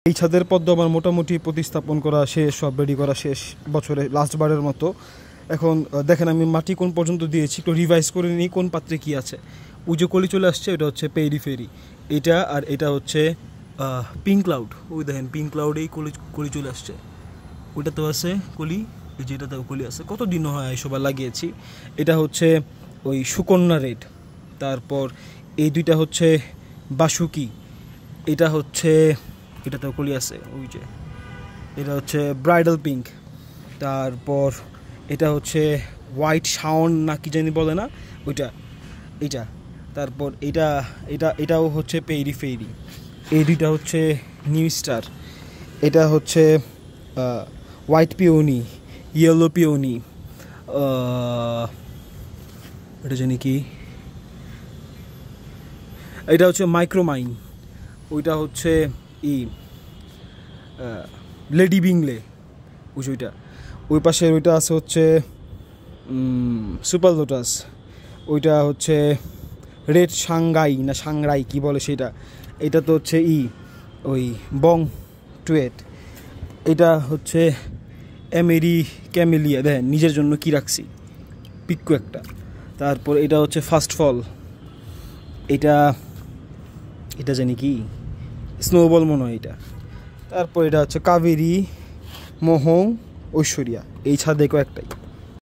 এই ছাদের পদ্ম আমার মোটামুটি প্রতিস্থাপন করা শেষ, সব রেডি করা শেষ বছরে লাস্টবারের মতো। এখন দেখেন আমি মাটি কোন পর্যন্ত দিয়েছি, একটু রিভাইজ করে নিই কোন পাত্রে কি আছে। ওই যে কলি চলে আসছে, এটা হচ্ছে পেরি ফেরি, এটা আর এটা হচ্ছে পিঙ্ক ক্লাউড। ওই দেখেন পিঙ্ক ক্লাউডেই কলি চলে আসছে, ওইটাতেও আছে কলি, এই যে এটাতেও কলি আছে। কত দিন হয় সবার লাগিয়েছি। এটা হচ্ছে ওই সুকন্যা রেড, তারপর এই দুইটা হচ্ছে বাসুকি, এটা হচ্ছে এটাতেও কলি আছে, ওই যে এটা হচ্ছে ব্রাইডাল পিঙ্ক, তারপর এটা হচ্ছে হোয়াইট শাওন না কি জানি বলে না ওইটা, এইটা, তারপর এটাও হচ্ছে পেরি ফেরি, এই দুইটা হচ্ছে নিউ স্টার, এটা হচ্ছে হোয়াইট পিওনি, ইয়েলো পিওনি, এটা জানি কি, এটা হচ্ছে মাইক্রোমাইন, ওইটা হচ্ছে লেডি বিংলে, ওইটা ওই পাশে ওইটা আছে হচ্ছে সুপার লোটাস, ওইটা হচ্ছে রেড সাংগাই না সাংরাই কি বলে সেটা, এটা তো হচ্ছে ওই বং টুয়েট, এটা হচ্ছে এমেরি ক্যামেলিয়া, দেখেন নিজের জন্য কি রাখছি পিক্কু একটা। তারপর এটা হচ্ছে ফার্স্ট ফল, এটা জানি কি স্নোবল মনে হয় এটা। তারপর এটা হচ্ছে কাবেরী, মোহং, ঐশ্বরিয়া, এই ছাদে কয়েকটাই।